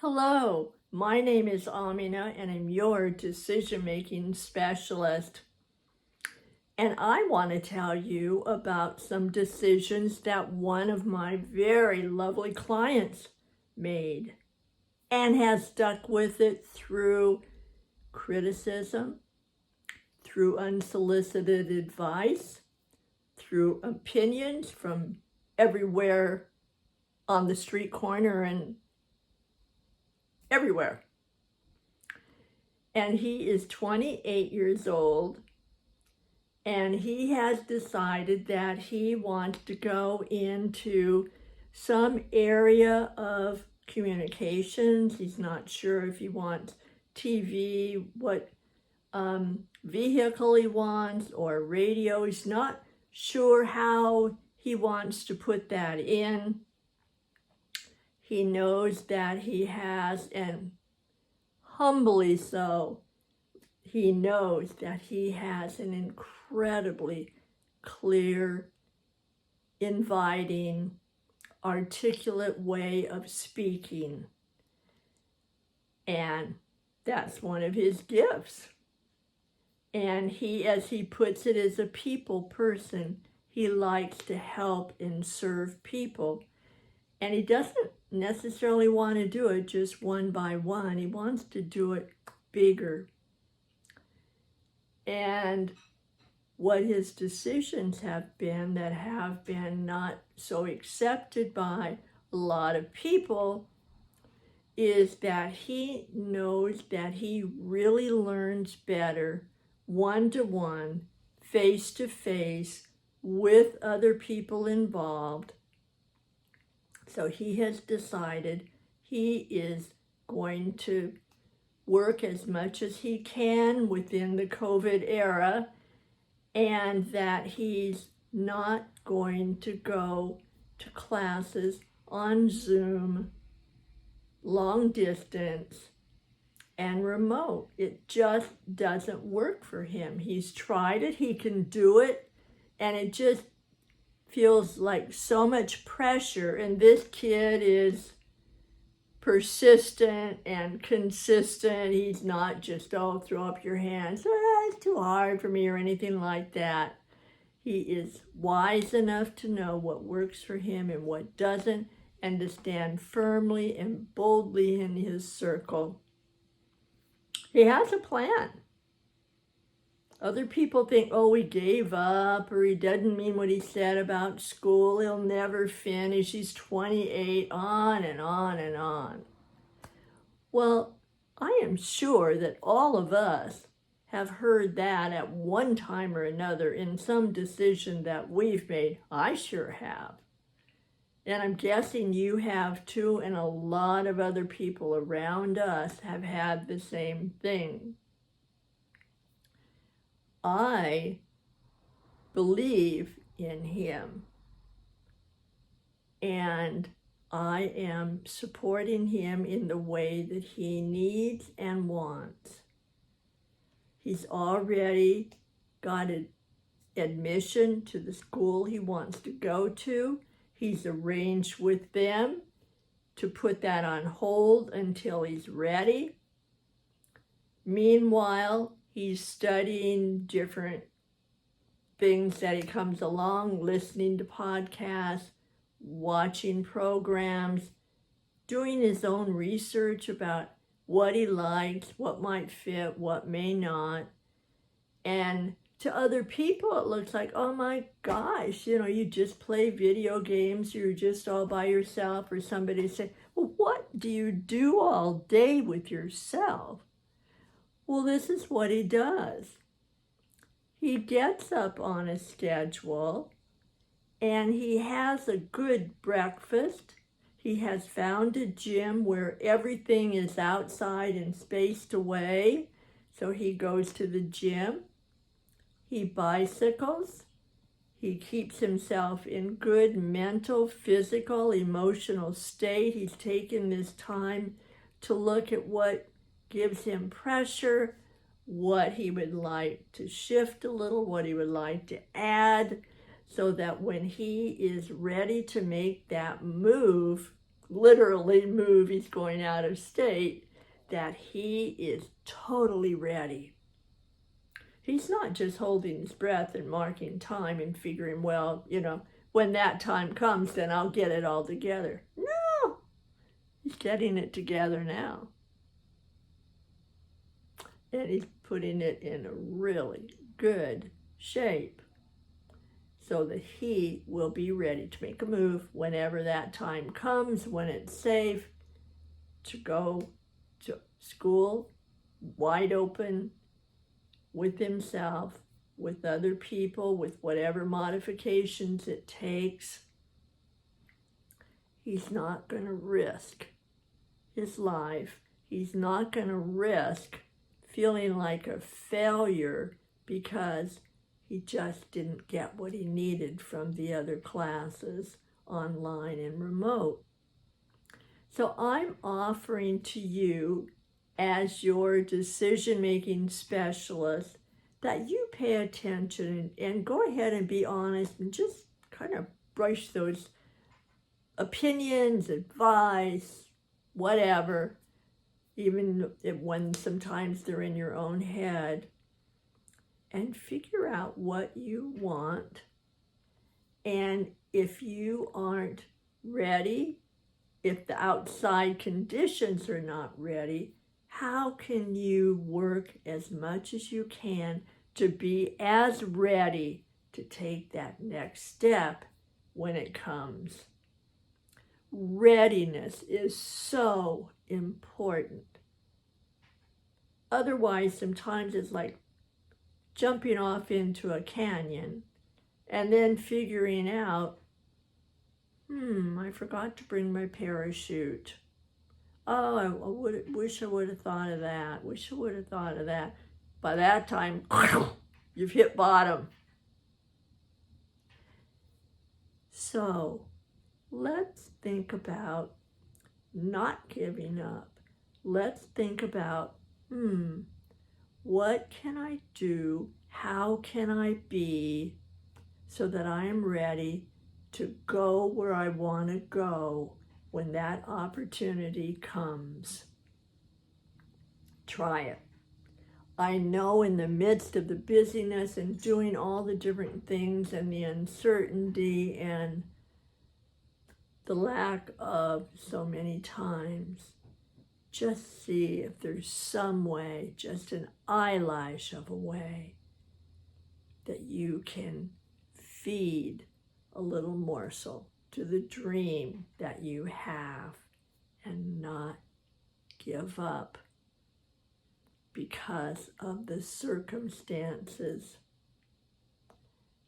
Hello, my name is Amina and I'm your decision-making specialist. And I want to tell you about some decisions that one of my very lovely clients made and has stuck with it through criticism, through unsolicited advice, through opinions from everywhere on the street corner and everywhere. And he is 28 years old, and he has decided that he wants to go into some area of communications. He's not sure if he wants TV, what vehicle he wants, or radio. He's not sure how he wants to put that in. He knows that he has, and humbly so, he knows that he has an incredibly clear, inviting, articulate way of speaking. And that's one of his gifts. And he, as he puts it, is a people person. He likes to help and serve people. And he doesn't necessarily want to do it just one by one. He wants to do it bigger. And what his decisions have been that have been not so accepted by a lot of people is that he knows that he really learns better one-to-one, face-to-face, with other people involved. So he has decided he is going to work as much as he can within the COVID era, and that he's not going to go to classes on Zoom, long distance, and remote. It just doesn't work for him. He's tried it, he can do it, and it just feels like so much pressure. And this kid is persistent and consistent. He's not just, oh, throw up your hands, it's too hard for me or anything like that. He is wise enough to know what works for him and what doesn't, and to stand firmly and boldly in his circle. He has a plan. Other people think, oh, he gave up, or he doesn't mean what he said about school, he'll never finish, he's 28, on and on and on. Well, I am sure that all of us have heard that at one time or another in some decision that we've made. I sure have. And I'm guessing you have too, and a lot of other people around us have had the same thing. I believe in him, and I am supporting him in the way that he needs and wants. He's already got an admission to the school he wants to go to. He's arranged with them to put that on hold until he's ready. Meanwhile, he's studying different things that he comes along, listening to podcasts, watching programs, doing his own research about what he likes, what might fit, what may not. And to other people, it looks like, oh my gosh, you just play video games, you're just all by yourself, or somebody say, well, what do you do all day with yourself? Well, this is what he does. He gets up on a schedule, and he has a good breakfast. He has found a gym where everything is outside and spaced away. So he goes to the gym. He bicycles. He keeps himself in good mental, physical, emotional state. He's taken this time to look at what gives him pressure, what he would like to shift a little, what he would like to add, so that when he is ready to make that move, literally move, he's going out of state, that he is totally ready. He's not just holding his breath and marking time and figuring, well, when that time comes, then I'll get it all together. No, he's getting it together now. And he's putting it in a really good shape so that he will be ready to make a move whenever that time comes, when it's safe to go to school, wide open, with himself, with other people, with whatever modifications it takes. He's not going to risk his life. He's not going to risk feeling like a failure because he just didn't get what he needed from the other classes online and remote. So I'm offering to you, as your decision-making specialist, that you pay attention and go ahead and be honest and just kind of brush those opinions, advice, whatever, even when sometimes they're in your own head, and figure out what you want. And if you aren't ready, if the outside conditions are not ready, how can you work as much as you can to be as ready to take that next step when it comes? Readiness is so important. Otherwise, sometimes it's like jumping off into a canyon and then figuring out, I forgot to bring my parachute. Oh, I wish I would have thought of that. Wish I would have thought of that. By that time, you've hit bottom. So let's think about not giving up. Let's think about, what can I do? How can I be so that I am ready to go where I want to go when that opportunity comes? Try it. I know in the midst of the busyness and doing all the different things and the uncertainty and the lack of so many times, just see if there's some way, just an eyelash of a way, that you can feed a little morsel to the dream that you have and not give up because of the circumstances.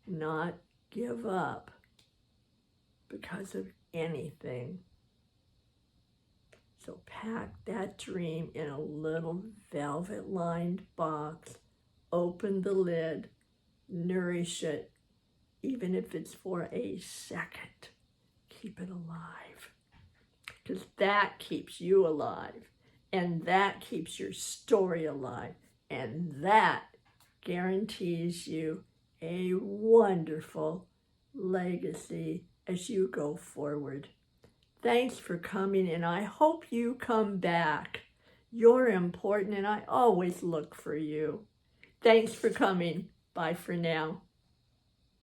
Not give up because of anything. So pack that dream in a little velvet-lined box, open the lid, nourish it, even if it's for a second. Keep it alive, because that keeps you alive, and that keeps your story alive, and that guarantees you a wonderful legacy as you go forward. Thanks for coming, and I hope you come back. You're important, and I always look for you. Thanks for coming. Bye for now.